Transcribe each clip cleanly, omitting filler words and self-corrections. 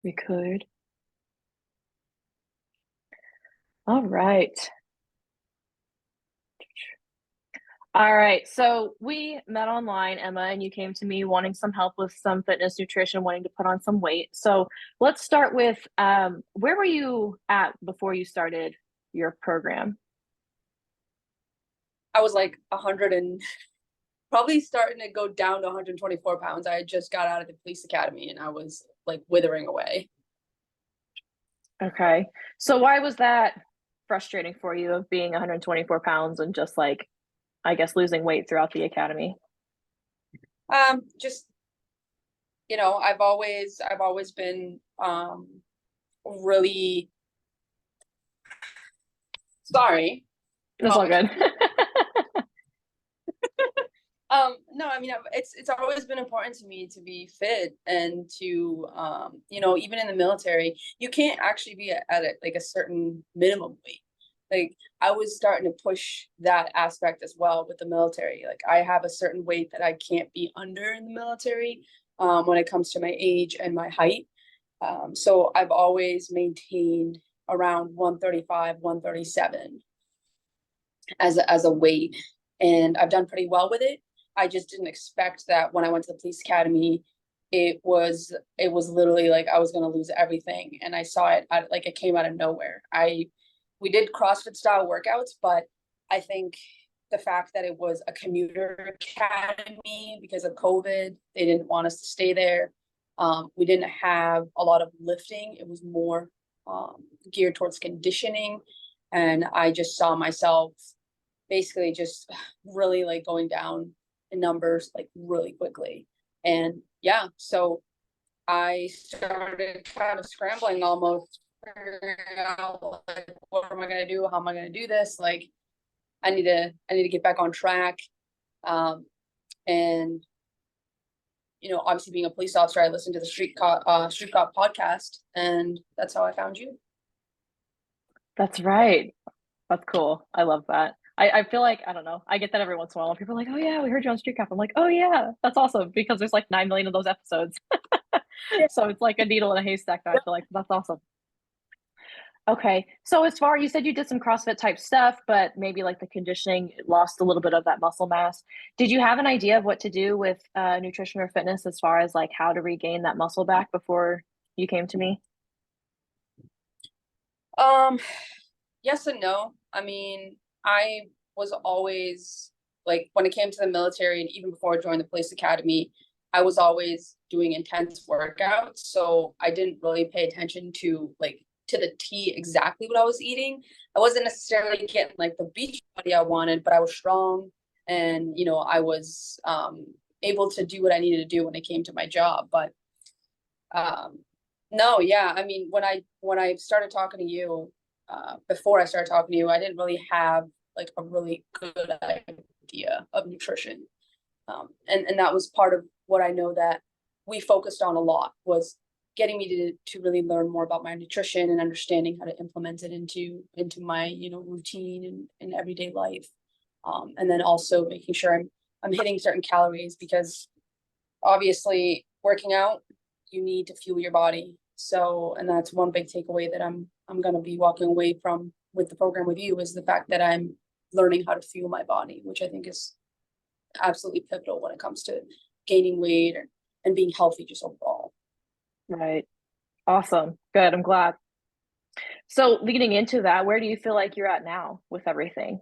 We could. All right. All right. So we met online, Emma, and you came to me wanting some help with some fitness, nutrition, wanting to put on some weight. So let's start with where were you at before you started your program? I was like 100 and probably starting to go down to 124 pounds. I had just got out of the police academy and I was like withering away. Okay. So why was that frustrating for you of being 124 pounds and just like, I guess, losing weight throughout the academy? Just I've always been really sorry. It's all good. No, I mean, it's always been important to me to be fit and to, even in the military, you can't actually be at like a certain minimum weight. Like I was starting to push that aspect as well with the military. Like I have a certain weight that I can't be under in the military, when it comes to my age and my height. So I've always maintained around 135, 137 as a weight, and I've done pretty well with it. I just didn't expect that when I went to the police academy, it was literally like I was gonna lose everything, and I saw it like it came out of nowhere. We did CrossFit style workouts, but I think the fact that it was a commuter academy because of COVID, they didn't want us to stay there. We didn't have a lot of lifting. It was more geared towards conditioning, and I just saw myself basically just really like going down in numbers like really quickly. And yeah, so I started kind of scrambling almost, figuring out like what am I gonna do? How am I gonna do this? Like I need to get back on track. And obviously being a police officer, I listened to the Street Cop podcast, and that's how I found you. That's right. That's cool. I love that. I feel like, I don't know, I get that every once in a while. And people are like, oh yeah, we heard you on Street Cup. I'm like, oh yeah, that's awesome because there's like 9 million of those episodes. Yeah. So it's like a needle in a haystack now. I feel like that's awesome. Okay. So as far, you said you did some CrossFit type stuff, but maybe like the conditioning lost a little bit of that muscle mass. Did you have an idea of what to do with nutrition or fitness as far as like how to regain that muscle back before you came to me? Um, yes and no. I mean, I was always like when it came to the military and even before I joined the police academy, I was always doing intense workouts. So I didn't really pay attention to like to the T exactly what I was eating. I wasn't necessarily getting like the beach body I wanted, but I was strong and I was able to do what I needed to do when it came to my job. But um no, yeah, I mean when I started talking to you, before I started talking to you, I didn't really have like a really good idea of nutrition. And that was part of what I know that we focused on a lot was getting me to really learn more about my nutrition and understanding how to implement it into my routine and everyday life. And then also making sure I'm hitting certain calories because obviously working out, you need to fuel your body. So, and that's one big takeaway that I'm going to be walking away from with the program with you is the fact that I'm learning how to fuel my body, which I think is absolutely pivotal when it comes to gaining weight and being healthy just overall. Right. Awesome. Good. I'm glad. So leading into that, where do you feel like you're at now with everything?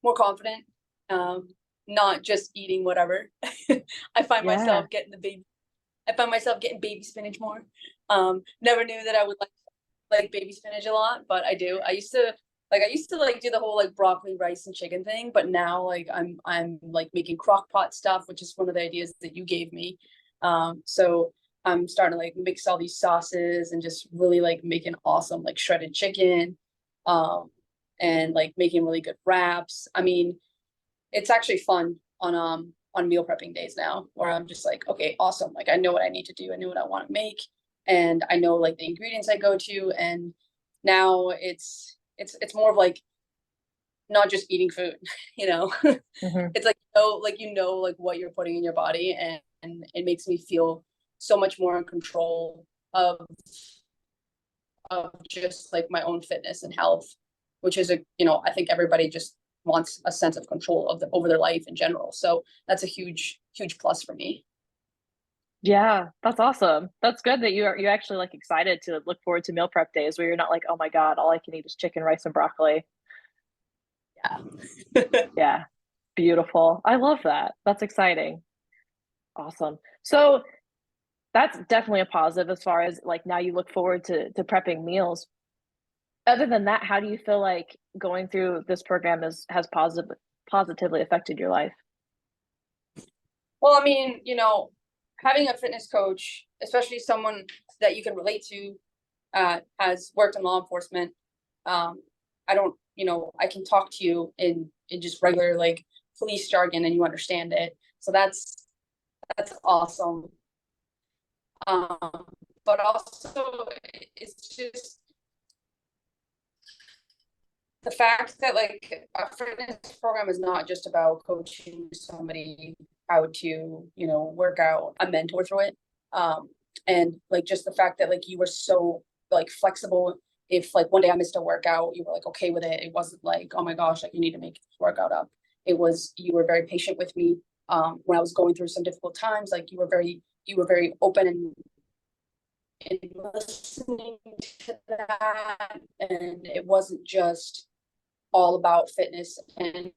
More confident, um, not just eating whatever. I find Yeah. myself getting I find myself getting baby spinach more. Never knew that I would like baby spinach a lot, but I do. I used to like do the whole like broccoli, rice, and chicken thing, but now like I'm like making crock pot stuff, which is one of the ideas that you gave me. So I'm starting to like mix all these sauces and just really like making awesome like shredded chicken, um, and like making really good wraps. I mean, it's actually fun on meal prepping days now where I'm just like, okay, awesome. Like I know what I need to do. I know what I want to make. And I know like the ingredients I go to. And now it's more of like not just eating food, you know. Hmm. It's like like what you're putting in your body and it makes me feel so much more in control of just like my own fitness and health, which is I think everybody just wants a sense of control over their life in general. So that's a huge plus for me. Yeah, that's awesome. That's good that you're actually like excited to look forward to meal prep days where you're not like, oh my God, all I can eat is chicken, rice, and broccoli. Yeah. Yeah, beautiful. I love that. That's exciting. Awesome. So that's definitely a positive as far as like now you look forward to prepping meals. Other than that, how do you feel like going through this program has positively affected your life? Well, I mean, having a fitness coach, especially someone that you can relate to, has worked in law enforcement. I don't, I can talk to you in just regular like police jargon and you understand it. So that's awesome. But also it's just the fact that like a fitness program is not just about coaching somebody how to, work out, a mentor through it. And like just the fact that like you were so like flexible. If like one day I missed a workout, you were like okay with it. It wasn't like, oh my gosh, like you need to make this workout up. It was, you were very patient with me. When I was going through some difficult times, like you were very open and listening to that. And it wasn't just all about fitness and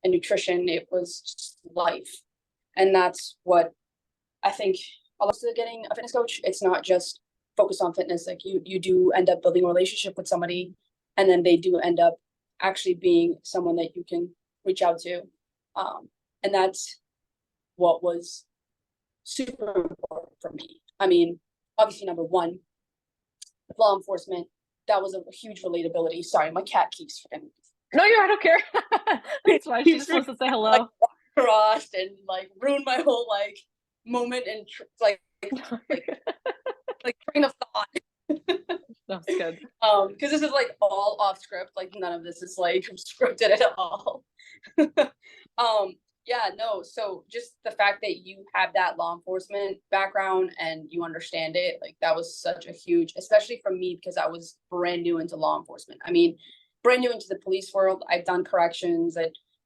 nutrition. It was just life. And that's what I think a lot of getting a fitness coach. It's not just focused on fitness. Like you do end up building a relationship with somebody, and then they do end up actually being someone that you can reach out to. And that's what was super important for me. I mean, obviously, number one, law enforcement, that was a huge relatability. Sorry, my cat keeps freaking. No, I don't care. That's fine. She just wants to say hello. Like, crossed and like ruined my whole like moment and like train of thought. That's good. Because this is like all off script. Like none of this is like scripted at all. Yeah, no. So just the fact that you have that law enforcement background and you understand it, like that was such a huge, especially for me because I was brand new into law enforcement. I mean, brand new into the police world. I've done corrections.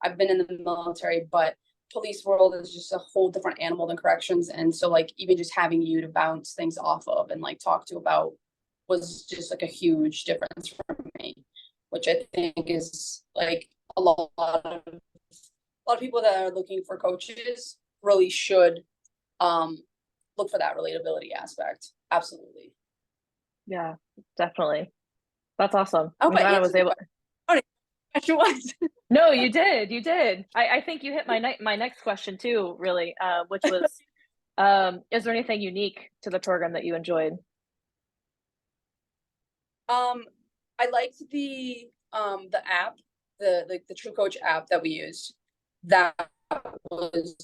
I've been in the military, but police world is just a whole different animal than corrections. And so like even just having you to bounce things off of and like talk to about was just like a huge difference for me, which I think is like a lot of people that are looking for coaches really should look for that relatability aspect. Absolutely. Yeah, definitely. That's awesome. I I'm hope I glad I was answered able. the question was. No, you did. You did. I think you hit my next question too, really, which was, is there anything unique to the program that you enjoyed? I liked the app, the True Coach app that we used. That was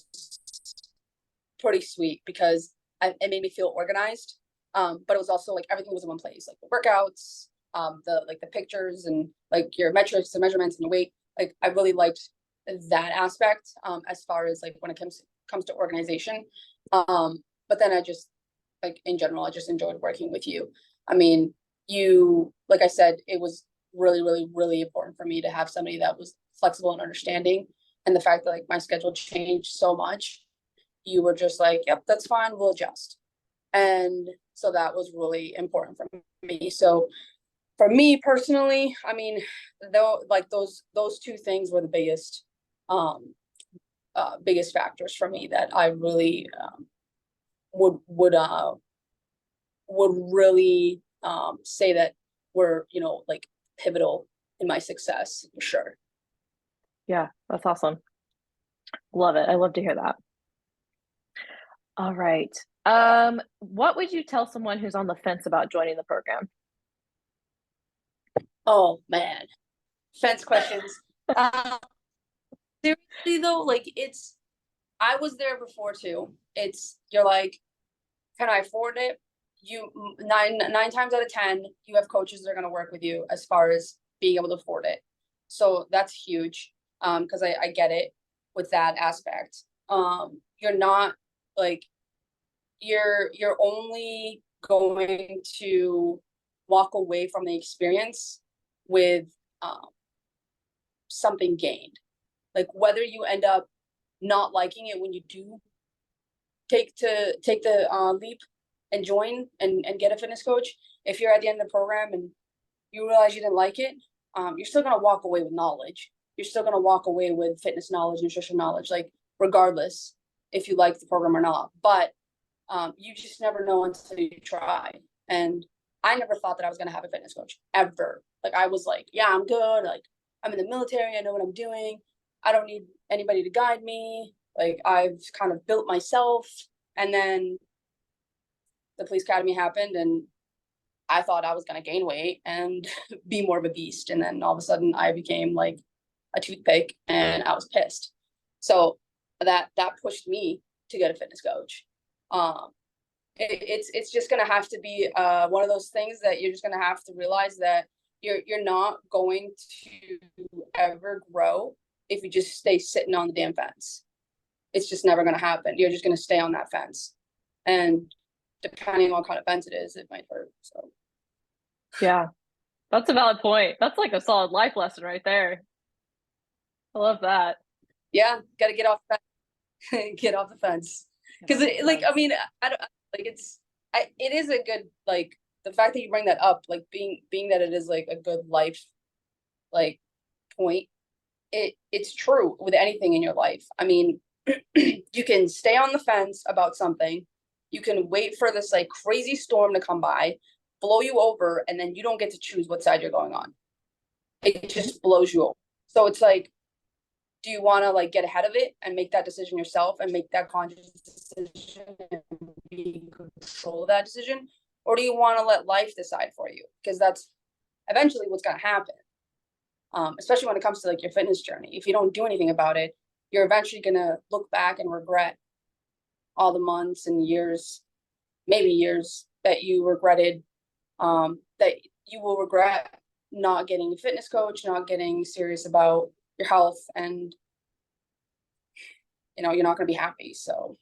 pretty sweet because it made me feel organized. But it was also like everything was in one place, like the workouts, the pictures and like your metrics and measurements and your weight. Like I really liked that aspect as far as like when it comes to organization. But then I just like in general, I just enjoyed working with you. I mean, you, like I said, it was really, really, really important for me to have somebody that was flexible and understanding. And the fact that like my schedule changed so much, you were just like, yep, that's fine, we'll adjust. And so that was really important for me. So for me personally, I mean, though, like those two things were the biggest factors for me that I really would really say that were like pivotal in my success for sure. Yeah, that's awesome. Love it. I love to hear that. All right. What would you tell someone who's on the fence about joining the program? Oh man, fence questions. Seriously though, like I was there before too. You're like, can I afford it? You nine times out of 10, you have coaches that are going to work with you as far as being able to afford it. So that's huge. Because I get it with that aspect. You're not like you're only going to walk away from the experience with something gained. Like whether you end up not liking it when you do take the leap and join and get a fitness coach, if you're at the end of the program and you realize you didn't like it, you're still going to walk away with knowledge. You're still going to walk away with fitness knowledge, nutrition knowledge, like regardless if you like the program or not. But you just never know until you try. And I never thought that I was going to have a fitness coach ever. Like I was like, yeah, I'm good. Like I'm in the military. I know what I'm doing. I don't need anybody to guide me. Like I've kind of built myself. And then the police academy happened and I thought I was going to gain weight and be more of a beast. And then all of a sudden I became like a toothpick and I was pissed. So that pushed me to get a fitness coach. It's just going to have to be one of those things that you're just going to have to realize that you're not going to ever grow if you just stay sitting on the damn fence. It's just never going to happen. You're just going to stay on that fence. And depending on what kind of fence it is, it might hurt. So Yeah, that's a valid point. That's like a solid life lesson right there. I love that. yeah, got to get off get off the fence. Because like, I mean, I don't like it is a good, like the fact that you bring that up, like being that it is like a good life like point, it's true with anything in your life. I mean, you can stay on the fence about something, you can wait for this like crazy storm to come by, blow you over, and then you don't get to choose what side you're going on. It just blows you over. So it's like, do you want to like get ahead of it and make that decision yourself and make that conscious decision and be in control of that decision? Or do you want to let life decide for you? Because that's eventually what's going to happen. Especially when it comes to like your fitness journey. If you don't do anything about it, you're eventually going to look back and regret all the months and years, maybe years that you regretted, that you will regret not getting a fitness coach, not getting serious about your health, and you're not going to be happy. So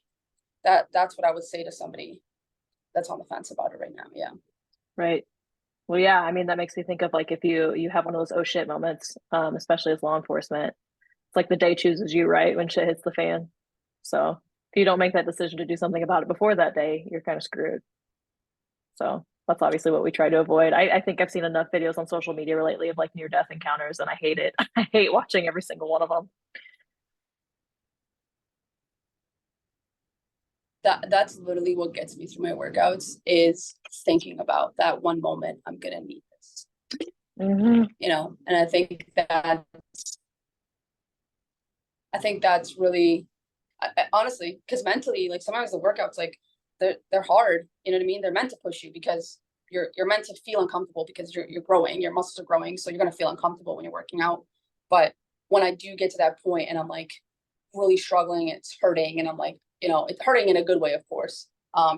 that's what I would say to somebody that's on the fence about it right now. Yeah. Right. Well, yeah, I mean, that makes me think of like if you have one of those oh shit moments, especially as law enforcement, it's like the day chooses you, right? When shit hits the fan. So if you don't make that decision to do something about it before that day, you're kind of screwed. So that's obviously what we try to avoid. I think I've seen enough videos on social media lately of like near death encounters, and I hate it. I hate watching every single one of them. That's literally what gets me through my workouts, is thinking about that one moment I'm gonna need this. Mm-hmm. And I think that's really, honestly, because mentally, like sometimes the workouts, like they're hard. You know what I mean? They're meant to push you because you're meant to feel uncomfortable because you're growing, your muscles are growing, so you're gonna feel uncomfortable when you're working out. But when I do get to that point and I'm like really struggling, it's hurting, and I'm like, it's hurting in a good way, of course.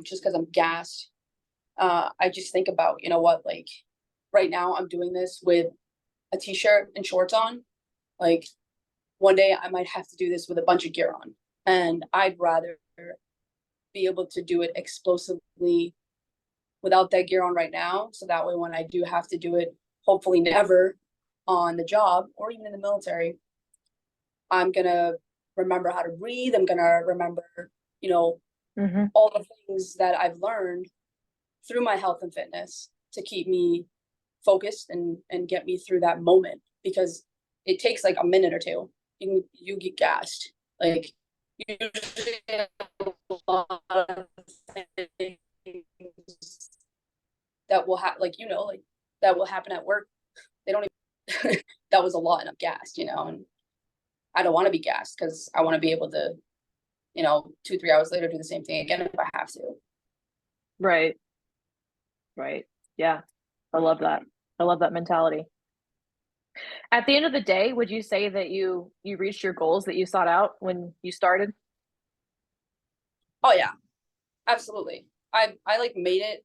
Just because I'm gassed. I just think about, what, like right now I'm doing this with a t-shirt and shorts on. Like one day I might have to do this with a bunch of gear on, and I'd rather be able to do it explosively without that gear on right now. So that way, when I do have to do it, hopefully never on the job or even in the military, I'm going to remember how to breathe. I'm going to remember, all the things that I've learned through my health and fitness to keep me focused and get me through that moment, because it takes like a minute or two. You get gassed. Like usually a lot of things that will happen, like that will happen at work. They don't even that was a lot, and I'm gassed, and I don't want to be gassed because I want to be able to, 2-3 hours later do the same thing again if I have to. Right. Right. Yeah. I love that. I love that mentality. At the end of the day, would you say that you reached your goals that you sought out when you started? Oh yeah, absolutely. I like made it.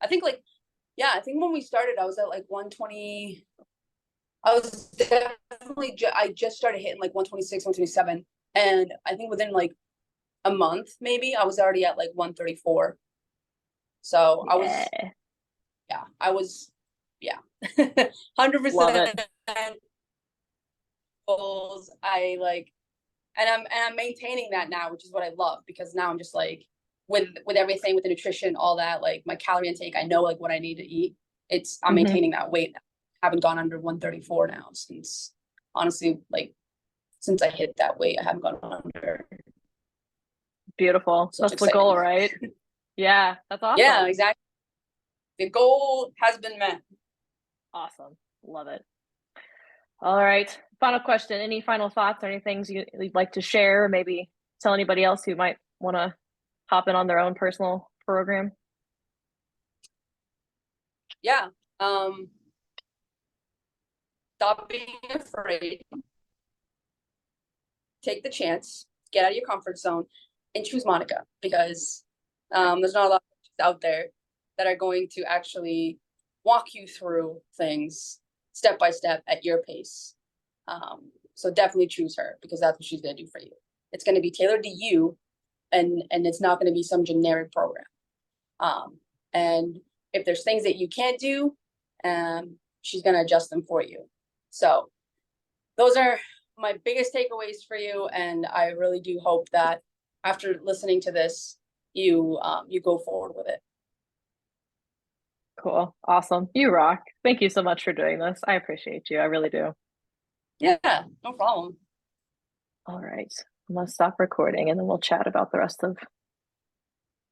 I think I think when we started, I was at like 120. I was definitely, I just started hitting like 126, 127. And I think within like a month, maybe, I was already at like 134. So I was, yeah, Love it. 100% goals. I like, and I'm maintaining that now, which is what I love, because now I'm just like, with everything, with the nutrition, all that, like my calorie intake, I know like what I need to eat. I'm Mhm. maintaining that weight. I haven't gone under 134 now since, honestly, like since I hit that weight, I haven't gone under. Beautiful. So it's That's the goal, exciting. right? Yeah, that's Yeah, awesome. exactly. The goal has been met. Awesome. Love it. All right. Final question. Any final thoughts or any things you'd like to share? Or maybe tell anybody else who might want to hop in on their own personal program? Yeah. Stop being afraid. Take the chance. Get out of your comfort zone, and choose Monica, because there's not a lot of coaches out there that are going to actually walk you through things step by step at your pace. So definitely choose her, because that's what she's going to do for you. It's going to be tailored to you, and it's not going to be some generic program. And if there's things that you can't do, she's going to adjust them for you. So those are my biggest takeaways for you, and I really do hope that after listening to this, you go forward with it. Cool. Awesome. You rock. Thank you so much for doing this. I appreciate you. I really do. Yeah, no problem. All right. I'm gonna stop recording and then we'll chat about the rest of